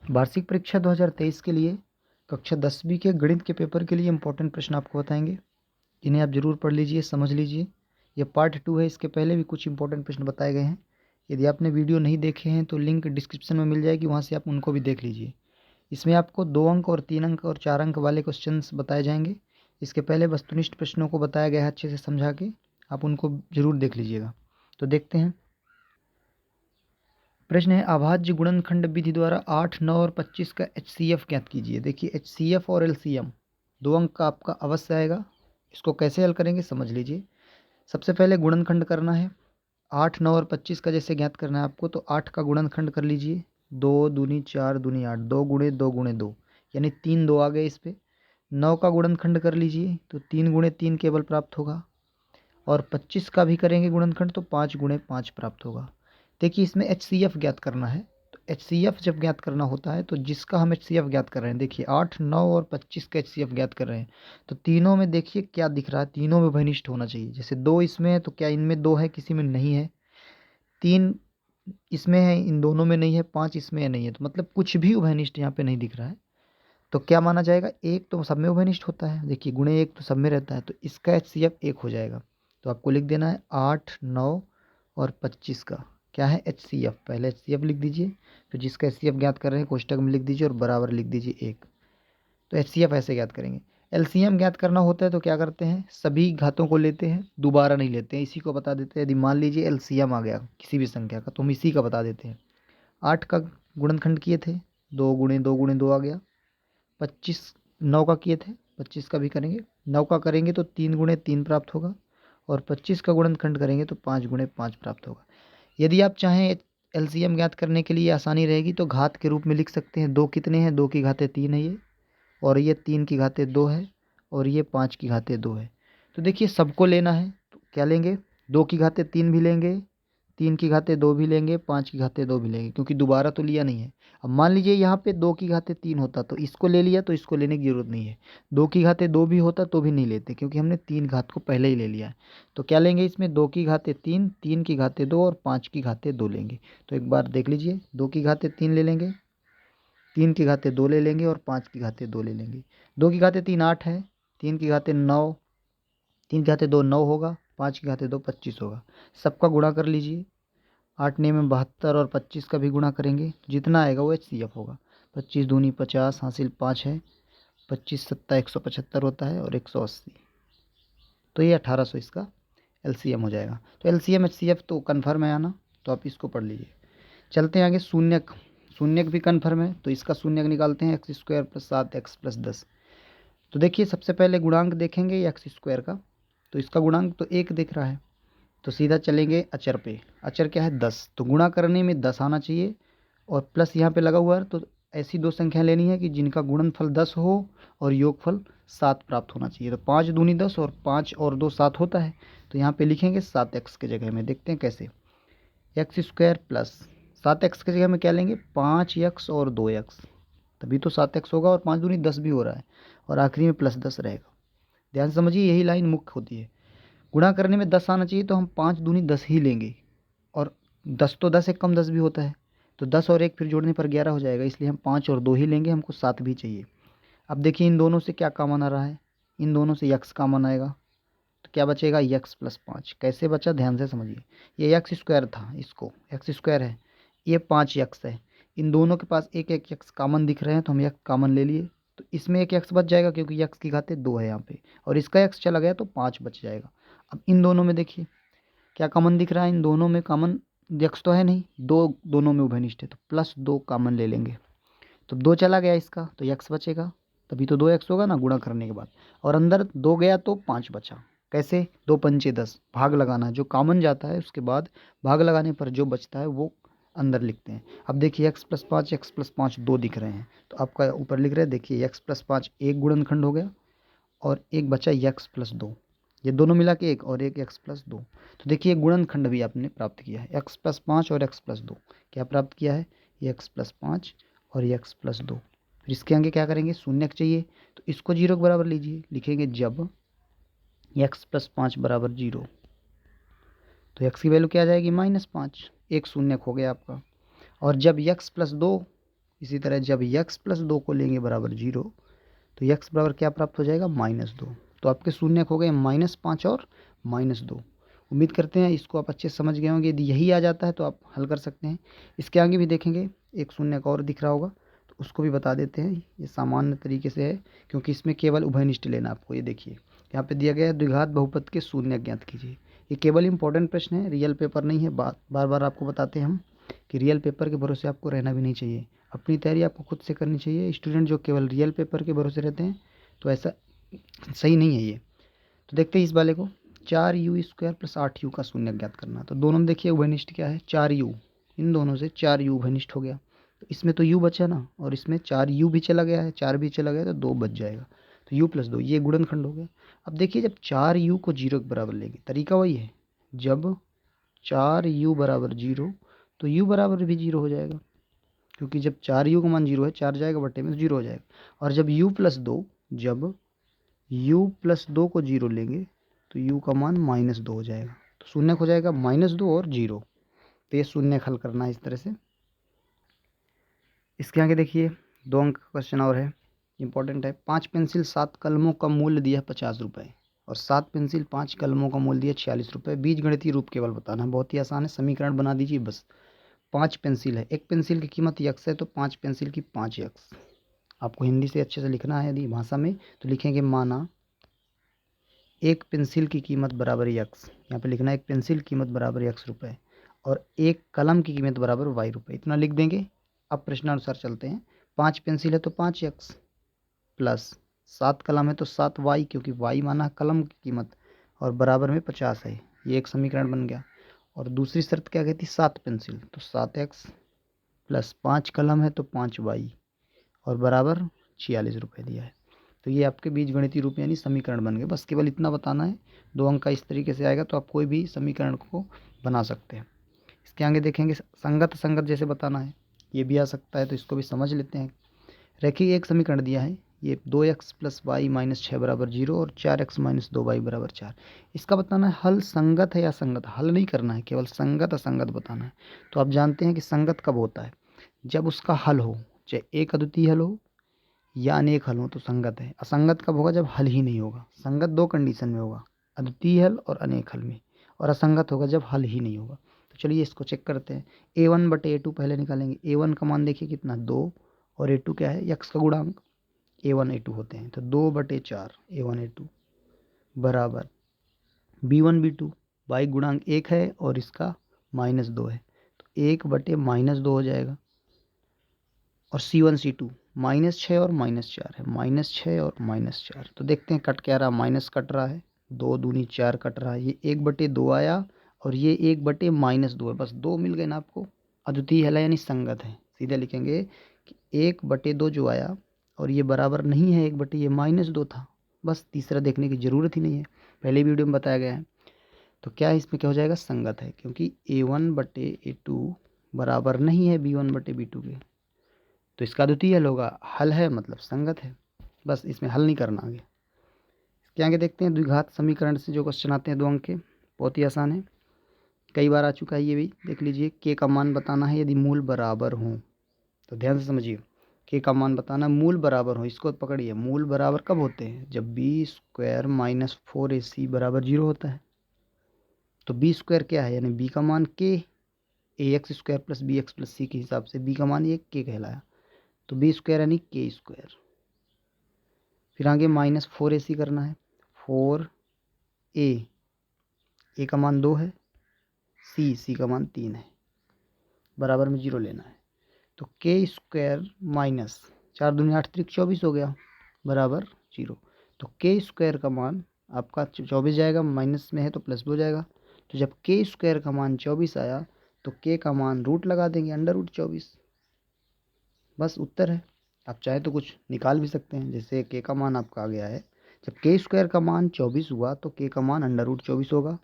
वार्षिक परीक्षा 2023 के लिए कक्षा 10वीं के गणित के पेपर के लिए इंपॉर्टेंट प्रश्न आपको बताएंगे, इन्हें आप ज़रूर पढ़ लीजिए, समझ लीजिए। ये पार्ट 2 है, इसके पहले भी कुछ इंपॉर्टेंट प्रश्न बताए गए हैं। यदि आपने वीडियो नहीं देखे हैं तो लिंक डिस्क्रिप्शन में मिल जाएगी, वहाँ से आप उनको भी देख लीजिए। इसमें आपको 2 अंक और 3 अंक और 4 अंक वाले क्वेश्चन बताए जाएंगे। इसके पहले वस्तुनिष्ठ प्रश्नों को बताया गया है अच्छे से समझा के, आप उनको ज़रूर देख लीजिएगा। तो देखते हैं। प्रश्न है, अभाज्य गुणनखंड विधि द्वारा 8, 9 और 25 का HCF ज्ञात कीजिए। देखिए HCF और LCM 2 अंक का आपका अवश्य आएगा। इसको कैसे हल करेंगे समझ लीजिए। सबसे पहले गुणनखंड करना है। 8, 9 और 25 का जैसे ज्ञात करना है आपको, तो 8 का गुणनखंड कर लीजिए। 2 दूनी 4 दूनी 8, 2 गुणे 2 गुणे 2, यानी 3 2 आ गए इस पर। 9 का गुणनखंड कर लीजिए तो 3 गुणे 3 केवल प्राप्त होगा। और 25 का भी करेंगे गुणनखंड तो 5 गुणे 5 प्राप्त होगा। देखिए इसमें HCF ज्ञात करना है। तो HCF जब ज्ञात करना होता है तो जिसका हम HCF ज्ञात कर रहे हैं, देखिए 8, 9 और 25 का HCF ज्ञात कर रहे हैं, तो तीनों में देखिए क्या दिख रहा है, तीनों में उभयनिष्ठ होना चाहिए। जैसे 2 इसमें है तो क्या इनमें 2 है, किसी में नहीं है। 3 इसमें है, इन दोनों में नहीं है। 5 इसमें है, नहीं है, तो मतलब कुछ भी उभयनिष्ठ यहाँ पे नहीं दिख रहा है। तो क्या माना जाएगा, एक तो सब में उभयनिष्ठ होता है, देखिए गुणे 1 तो सब में रहता है, तो इसका HCF 1 हो जाएगा। तो आपको लिख देना है 8, 9 और 25 का क्या है HCF। पहले HCF लिख दीजिए, फिर जिसका HCF ज्ञात कर रहे हैं कोष्टक में लिख दीजिए और बराबर लिख दीजिए 1। तो HCF ऐसे ज्ञात करेंगे। LCM ज्ञात करना होता है तो क्या करते हैं, सभी घातों को लेते हैं, दोबारा नहीं लेते हैं, इसी को बता देते हैं। यदि मान लीजिए LCM आ गया किसी भी संख्या का तो हम इसी का बता देते हैं। 8 का गुणनखंड किए थे, 2 गुणे 2 गुणे 2 आ गया। 25 9 का किए थे, 25 का भी करेंगे। 9 का करेंगे तो 3 गुणे 3 प्राप्त होगा। और 25 का गुणनखंड करेंगे तो 5 गुणे 5 प्राप्त होगा। यदि आप चाहें LCM ज्ञात करने के लिए आसानी रहेगी तो घात के रूप में लिख सकते हैं। 2 कितने हैं, 2 की घातें 3 है ये, और ये 3 की घातें 2 है, और ये 5 की घातें 2 है। तो देखिए सबको लेना है तो क्या लेंगे, 2 की घातें 3 भी लेंगे, 3 की घातें 2 भी लेंगे, 5 की घातें 2 भी लेंगे, क्योंकि दोबारा तो लिया नहीं है। अब मान लीजिए यहाँ पे 2 की घातें 3 होता तो इसको ले लिया, तो इसको लेने की ज़रूरत नहीं है। 2 की घातें 2 भी होता तो भी नहीं लेते, क्योंकि हमने 3 घात को पहले ही ले लिया है। तो क्या लेंगे इसमें, 2 की घातें 3, 3 की घातें 2 और 5 की घातें 2 लेंगे। तो एक बार देख लीजिए, 2 की घातें 3 ले लेंगे, 3 की घातें 2 ले लेंगे और 5 की घातें 2 ले लेंगे। 2 की घातें 3 8 है, 3 की घातें 9, 3 की घातें 2 9 होगा, 5 की घातें 2 25 होगा। सबका गुणा कर लीजिए। 8 9 में 72 और 25 का भी गुणा करेंगे, जितना आएगा वो HCF होगा। 25 दूनी 50 हासिल 5 है, 25 सत्ता 175 होता है और 180, तो ये 1800 इसका LCM हो जाएगा। तो LCM HCF तो कन्फर्म है आना, तो आप इसको पढ़ लीजिए। चलते हैं आगे। शून्यक, शून्यक भी कन्फर्म है, तो इसका शून्यक निकालते हैं। x² + 7x + 10। तो देखिए सबसे पहले गुणांक देखेंगे x² का, तो इसका गुणांक तो 1 दिख रहा है, तो सीधा चलेंगे अचर पे। अचर क्या है 10, तो गुणा करने में 10 आना चाहिए, और प्लस यहाँ पे लगा हुआ है। तो ऐसी 2 संख्या लेनी है कि जिनका गुणनफल 10 हो और योगफल 7 प्राप्त होना चाहिए। तो 5 दूनी 10 और 5 और 2 7 होता है, तो यहाँ पे लिखेंगे 7x के जगह में। देखते हैं कैसे, x² + 7x के जगह में क्या लेंगे, 5x और 2x, तभी तो 7x होगा, और 5 दूनी 10 भी हो रहा है, और आखिरी में +10 रहेगा। ध्यान से समझिए, यही लाइन मुख्य होती है। गुणा करने में 10 आना चाहिए, तो हम 5 दूनी 10 ही लेंगे, और 10 तो 10 एक कम 10 भी होता है, तो 10 और 1 फिर जोड़ने पर 11 हो जाएगा, इसलिए हम 5 और 2 ही लेंगे, हमको 7 भी चाहिए। अब देखिए इन दोनों से क्या कॉमन आ रहा है, इन दोनों से x कॉमन आएगा, तो क्या बचेगा, x + 5। कैसे बचा, ध्यान से समझिए। ये x² था, इसको x² है, ये 5x है, इन दोनों के पास एक एक x कॉमन दिख रहे हैं, तो हम x कॉमन ले लिए, तो इसमें एक x बच जाएगा, क्योंकि x की घातें 2 है यहाँ पे, और इसका x चला गया तो 5 बच जाएगा। अब इन दोनों में देखिए क्या कॉमन दिख रहा है, इन दोनों में कॉमन x तो है नहीं, 2 दोनों में उभयनिष्ठ है, तो +2 कॉमन ले लेंगे, तो 2 चला गया इसका, तो x बचेगा, तभी तो 2x होगा ना गुणा करने के बाद, और अंदर 2 गया तो 5 बचा। कैसे, 2 पंचे 10, भाग लगाना है, जो कॉमन जाता है उसके बाद भाग लगाने पर जो बचता है वो अंदर लिखते हैं। अब देखिए x + 5 x + 5 2 दिख रहे हैं, तो आपका ऊपर लिख रहे हैं, देखिए x + 5 एक गुणनखंड हो गया, और एक बचा x + 2, ये दोनों मिला के एक, और एक x + 2। तो देखिए गुणनखंड भी आपने प्राप्त किया है, x + 5 और x + 2 क्या प्राप्त किया है, ये x + 5 और ये x + 2। फिर इसके आगे क्या करेंगे, शून्यक चाहिए, तो इसको 0 के बराबर लीजिए, लिखेंगे जब x + 5 = 0, तो x की वैल्यू क्या आ जाएगी, -5, एक शून्यक हो गया आपका। और जब x + 2 इसी तरह जब यक्स प्लस 2 को लेंगे बराबर 0, तो यक्स बराबर क्या प्राप्त हो जाएगा, -2। तो आपके शून्य हो गए -5 और -2। उम्मीद करते हैं इसको आप अच्छे से समझ गए होंगे। यदि यही आ जाता है तो आप हल कर सकते हैं। इसके आगे भी देखेंगे, एक शून्य का और दिख रहा होगा, तो उसको भी बता देते हैं। ये सामान्य तरीके से है, क्योंकि इसमें केवल उभयनिष्ठ लेना आपको। ये देखिए यहाँ पे दिया गया है, द्विघात बहुपद के शून्य ज्ञात कीजिए। ये केवल इंपॉर्टेंट प्रश्न है, रियल पेपर नहीं है। बार बार आपको बताते हैं हम कि रियल पेपर के भरोसे आपको रहना भी नहीं चाहिए। अपनी तैयारी आपको खुद से करनी चाहिए। स्टूडेंट जो केवल रियल पेपर के भरोसे रहते हैं तो ऐसा सही नहीं है ये। तो देखते हैं इस वाले को, 4u² + 8u का शून्य ज्ञात करना। तो दोनों में देखिए उभयनिष्ठ क्या है, 4u। इन दोनों से 4u उभयनिष्ठ हो गया, तो इसमें तो u बचा ना, और इसमें 4u भी चला गया है, 4 भी चला गया, तो 2 बच जाएगा। तो u + 2 ये गुणनखंड हो गया। अब देखिए जब 4u को 0 के बराबर लेंगे, तरीका वही है, जब 4u बराबर 0 तो u बराबर भी 0 हो जाएगा, क्योंकि जब 4u का मान 0 है, 4 जाएगा बट्टे में तो 0 हो जाएगा। और जब u + 2, जब u + 2 को 0 लेंगे तो u का मान -2 हो जाएगा। तो शून्य हो जाएगा -2 और 0। तो ये शून्य हल करना है इस तरह से। इसके आगे देखिए 2 अंक का क्वेश्चन और है, इंपॉर्टेंट है। 5 पेंसिल 7 कलमों का मूल्य दिया 50 रुपये, और 7 पेंसिल 5 कलमों का मूल्य दिया 46 रुपये। बीज गणितीय रूप केवल बताना है, बहुत ही आसान है। समीकरण बना दीजिए बस। 5 पेंसिल है, एक पेंसिल की कीमत यक्स है, तो 5 पेंसिल की 5 यक्स। आपको हिंदी से अच्छे से लिखना है, यदि भाषा में तो लिखेंगे, माना एक पेंसिल की कीमत बराबर यक्स, यहाँ पे लिखना है एक पेंसिल कीमत बराबर यक्स रुपये, और एक कलम की कीमत बराबर वाई रुपये। इतना लिख देंगे। अब प्रश्नानुसार चलते हैं। 5 पेंसिल है तो 5 यक्स, प्लस 7 कलम है तो 7 वाई, क्योंकि वाई माना कलम की कीमत, और बराबर में 50 है। ये एक समीकरण बन गया। और दूसरी शर्त क्या कहती, 7 पेंसिल तो 7 एक्स, प्लस 5 कलम है तो 5 वाई, और बराबर 46 रुपये दिया है। तो ये आपके बीजगणितीय रूप यानी समीकरण बन गए। बस केवल इतना बताना है। 2 अंक का इस तरीके से आएगा तो आप कोई भी समीकरण को बना सकते हैं। इसके आगे देखेंगे, संगत संगत जैसे बताना है, ये भी आ सकता है, तो इसको भी समझ लेते हैं। रेखीय एक समीकरण दिया है, ये 2x + y - 6 बराबर 0 और 4x - 2y बराबर 4। इसका बताना है हल संगत है या असंगत। हल नहीं करना है, केवल संगत असंगत बताना है। तो आप जानते हैं कि संगत कब होता है, जब उसका हल हो, चाहे एक अद्वितीय हल हो या अनेक हल हो, तो संगत है। असंगत कब होगा, जब हल ही नहीं होगा। संगत 2 कंडीशन में होगा, अद्वितीय हल और अनेक हल में। और असंगत होगा जब हल ही नहीं होगा। तो चलिए इसको चेक करते हैं। a1/a2 पहले निकालेंगे। a1 का मान देखिए कितना, 2, और a2 क्या है, यक्स का गुणांक। a1 a2 होते हैं, तो 2/4 a1 a2 बराबर b1 b2, y गुणांक 1 है और इसका -2 है, तो 1/-2 हो जाएगा। और c1 c2 -6 और -4 है, -6 और -4। तो देखते हैं कट क्या रहा, माइनस कट रहा है, 2 दूनी 4 कट रहा है। ये 1/2 आया, और ये 1/-2 है, बस 2 मिल गए ना आपको। अद्वितीय है यानी संगत है। सीधे लिखेंगे कि 1/2 जो आया, और ये बराबर नहीं है 1/, ये -2 था। बस तीसरा देखने की ज़रूरत ही नहीं है, पहले वीडियो में बताया गया है। तो क्या है, इसमें क्या हो जाएगा, संगत है, क्योंकि a1/a2 बराबर नहीं है b1/b2 के। तो इसका द्वितीय हल होगा, हल है मतलब संगत है। बस इसमें हल नहीं करना आगे। इसके आगे देखते हैं, द्विघात समीकरण से जो क्वेश्चन आते हैं 2 अंक के, बहुत ही आसान है, कई बार आ चुका है। ये भी देख लीजिए, के का मान बताना है यदि मूल बराबर हों। तो ध्यान से समझिए, के का मान बताना, मूल बराबर हो, इसको पकड़िए। मूल बराबर कब होते हैं, जब b² - 4ac बराबर 0 होता है। तो b² क्या है, यानी b का मान k, ax² + bx + c के हिसाब से b का मान ये k कहलाया। तो b² यानी k²। फिर आगे -4ac करना है, 4a, a का मान 2 है, c का मान 3 है, बराबर में 0 लेना है। तो k² -4 दूनी 8 त्रिक 24 हो गया, बराबर 0। तो k² का मान आपका 24 जाएगा, माइनस में है तो प्लस भी हो जाएगा। तो जब k² का मान 24 आया, तो k का मान रूट लगा देंगे, √24। बस उत्तर है। आप चाहे तो कुछ निकाल भी सकते हैं, जैसे k का मान आपका आ गया है, जब k² का मान 24 हुआ तो k का मान √24 होगा,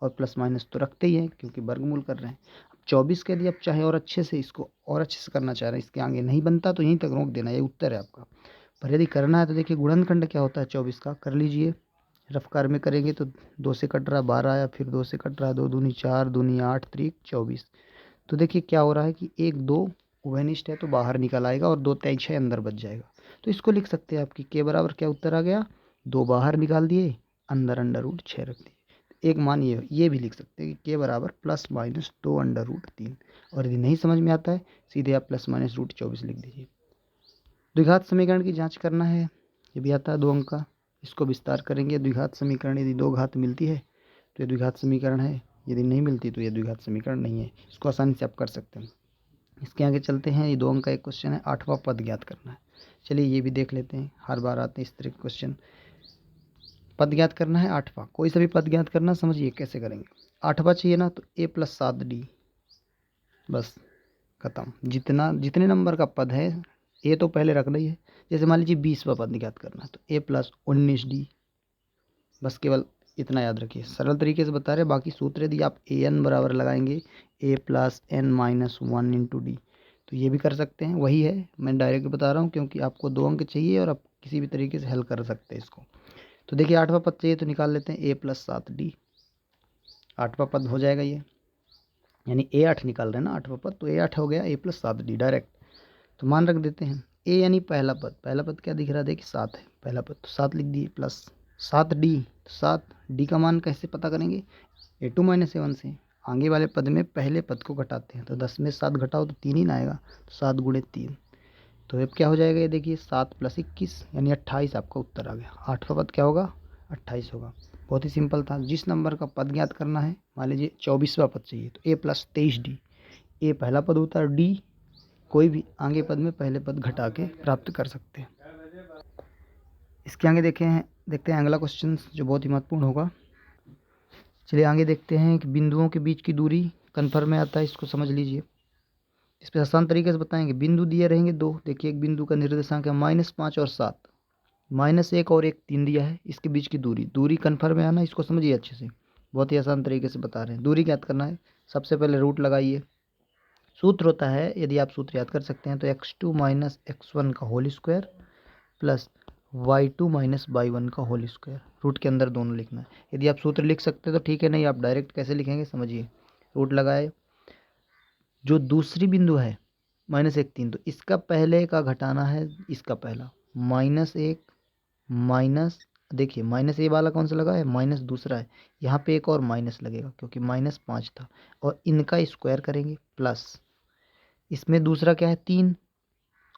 और प्लस माइनस तो रखते ही हैं क्योंकि वर्गमूल कर रहे हैं। अब 24 के लिए आप चाहे और अच्छे से इसको और अच्छे से करना चाह रहे हैं, इसके आगे नहीं बनता तो यहीं तक रोक देना, ये उत्तर है आपका। पर यदि करना है तो देखिए गुणनखंड क्या होता है 24 का, कर लीजिए। रफ्कार में करेंगे तो 2 से कट रहा 12 आया, फिर 2 से कट रहा 2 दूनी 4 दूनी 8 त्रिक 24। तो देखिए क्या हो रहा है कि 1 2 उभयनिष्ठ है तो बाहर निकल आएगा और 2 तेईस 6 अंदर बच जाएगा। तो इसको लिख सकते हैं आपकी के बराबर क्या उत्तर आ गया, 2 बाहर निकाल दिए, अंदर √6 रख दिए। एक मान ये भी लिख सकते हैं कि के बराबर ±2 √3। और यदि नहीं समझ में आता है सीधे आप ±√24 लिख दीजिए। द्विघात समीकरण की जांच करना है, ये भी आता है 2 अंक का। इसको विस्तार करेंगे। द्विघात समीकरण यदि 2 घात मिलती है तो ये द्विघात समीकरण है, यदि नहीं मिलती तो ये द्विघात समीकरण नहीं है। इसको आसानी से आप कर सकते हैं। इसके आगे चलते हैं। ये 2 अंक का एक क्वेश्चन है, 8वां पद ज्ञात करना है। चलिए ये भी देख लेते हैं, हर बार आते हैं इस तरह के क्वेश्चन। पद ज्ञात करना है 8वां, कोई सा भी पद ज्ञात करना, समझिए कैसे करेंगे। 8वां चाहिए ना, तो a + 7d, बस खत्म। जितने नंबर का पद है ए तो पहले रखना ही है। जैसे मान लीजिए 20वां पद ज्ञात करना है तो a + 19d, बस केवल इतना याद रखिए। सरल तरीके से बता रहे हैं। बाकी सूत्र यदि आप an बराबर लगाएंगे a + n - 1 × d, तो ये भी कर सकते हैं। वही है, मैं डायरेक्ट बता रहा हूँ क्योंकि आपको 2 अंक चाहिए और आप किसी भी तरीके से हल कर सकते हैं इसको। तो देखिए 8वां पद चाहिए तो निकाल लेते हैं a + 7d, 8वां पद हो जाएगा ये, यानी a8 निकाल रहे हैं ना 8वां पद, तो a8 हो गया a + 7d डायरेक्ट। तो मान रख देते हैं a यानी पहला पद क्या दिख रहा है, देखिए 7 है पहला पद, तो 7 लिख दिए प्लस 7d, तो 7d का मान कैसे पता करेंगे, a2 - a1 से। आगे वाले पद में पहले पद को घटाते हैं, तो 10 में 7 घटाओ तो 3 ही ना आएगा, तो 7 × 3, तो अब क्या हो जाएगा, ये देखिए 7 + 21 यानी 28 आपका उत्तर आ गया। 8वां पद क्या होगा, 28 होगा। बहुत ही सिंपल था। जिस नंबर का पद ज्ञात करना है, मान लीजिए 24वां पद चाहिए तो a + 23d, ए पहला पद होता है, डी कोई भी आगे पद में पहले पद घटा के प्राप्त कर सकते हैं। इसके आगे देखते हैं अगला क्वेश्चन जो बहुत ही महत्वपूर्ण होगा। चलिए आगे देखते हैं कि बिंदुओं के बीच की दूरी कन्फर्म में आता है, इसको समझ लीजिए। इस पर आसान तरीके से बताएंगे। बिंदु दिए रहेंगे 2, देखिए एक बिंदु का निर्देशांक है -5 और 7, -1 और 1 3 दिया है। इसके बीच की दूरी कन्फर्म में आना, इसको समझिए अच्छे से। बहुत ही आसान तरीके से बता रहे हैं। दूरी ज्ञात करना है, सबसे पहले रूट लगाइए। सूत्र होता है, यदि आप सूत्र याद कर सकते हैं तो x2 - x1 का whole square plus y2 - y1 का होल स्क्वायर। रूट के अंदर दोनों लिखना है। यदि आप सूत्र लिख सकते हैं तो ठीक है, नहीं आप डायरेक्ट कैसे लिखेंगे समझिए। रूट लगाए, जो दूसरी बिंदु है -1 3, तो इसका पहले का घटाना है इसका पहला, -1 माइनस, देखिए माइनस ए वाला कौन सा लगा है, माइनस दूसरा है, यहाँ पे एक और माइनस लगेगा क्योंकि -5 था, और इनका स्क्वायर करेंगे प्लस, इसमें दूसरा क्या है 3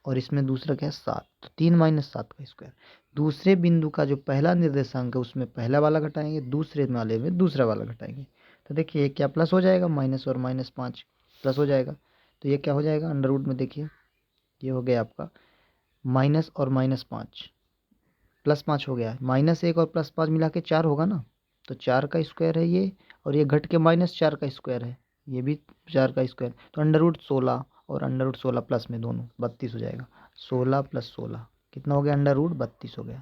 और इसमें दूसरा क्या है 7, तो 3 - 7 का स्क्वायर। दूसरे बिंदु का जो पहला निर्देशांक है उसमें पहला वाला घटाएंगे, दूसरे वाले में दूसरा वाला घटाएंगे। तो देखिए क्या प्लस हो जाएगा, माइनस और -5 प्लस हो जाएगा, तो ये क्या हो जाएगा अंडर रूट में, देखिए ये हो गया आपका माइनस और -5 +5 हो गया। -1 और +5 मिला के 4 होगा ना, तो 4 का स्क्वायर है ये, और ये घट के -4 का स्क्वायर है, ये भी 4 का स्क्वायर, तो अंडर रूट 16 और अंडर रूट 16 प्लस में दोनों 32 हो जाएगा। 16 + 16 कितना हो गया, अंडर रूट 32 हो गया।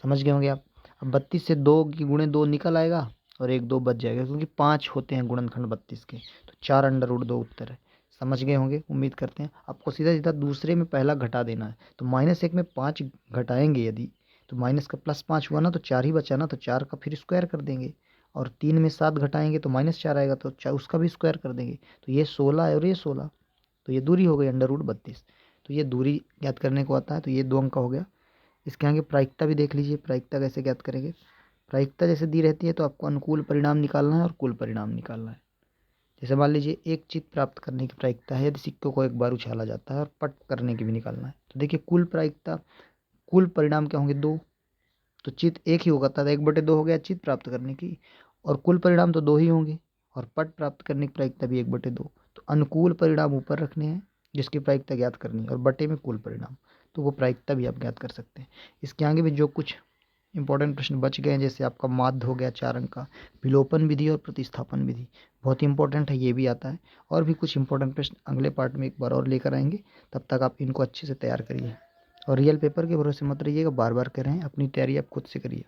समझ गए होंगे आप। अब 32 से 2 की गुणे 2 निकल आएगा और 1 2 बच जाएगा, क्योंकि 5 होते हैं गुणनखंड 32 के, तो 4 अंडर रूट 2 उत्तर है। समझ गए होंगे, उम्मीद करते हैं। आपको सीधा सीधा दूसरे में पहला घटा देना है, तो -1 में 5 घटाएंगे यदि, तो माइनस का +5 हुआ ना, तो 4 ही बचा ना, तो 4 का फिर स्क्वायर कर देंगे, और 3 में 7 घटाएंगे तो -4 आएगा, तो उसका भी स्क्वायर कर देंगे, तो ये 16 है और ये 16, तो ये दूरी हो गई अंडर रूट 32। तो ये दूरी ज्ञात करने को आता है, तो ये 2 अंक का हो गया। इसके आगे प्रायिकता भी देख लीजिए, प्रायिकता कैसे ज्ञात करेंगे। प्रायिकता जैसे दी रहती है तो आपको अनुकूल परिणाम निकालना है और कुल परिणाम निकालना है। जैसे मान लीजिए एक चित्त प्राप्त करने की प्रायिकता है यदि सिक्कों को एक बार उछाला जाता है, और पट करने की भी निकालना है। तो देखिए कुल प्रायिकता, कुल परिणाम क्या होंगे 2, तो चित्त एक ही होगा, था 1/2 हो गया चित्त प्राप्त करने की, और कुल परिणाम तो 2 ही होंगे, और पट प्राप्त करने की प्रायिकता भी 1/2। तो अनुकूल परिणाम ऊपर रखने हैं जिसकी प्रायिकता ज्ञात करनी है, और बटे में कुल परिणाम, तो वो प्रायिकता भी आप ज्ञात कर सकते हैं। इसके आगे भी जो कुछ इंपॉर्टेंट प्रश्न बच गए हैं, जैसे आपका माध्य हो गया 4 अंक का, विलोपन विधि और प्रतिस्थापन विधि बहुत इंपॉर्टेंट है, ये भी आता है। और भी कुछ इंपॉर्टेंट प्रश्न अगले पार्ट में एक बार और लेकर आएंगे, तब तक आप इनको अच्छे से तैयार करिए, और रियल पेपर के भरोसे मत रहिएगा, बार बार कह रहे हैं, अपनी तैयारी आप खुद से करिए।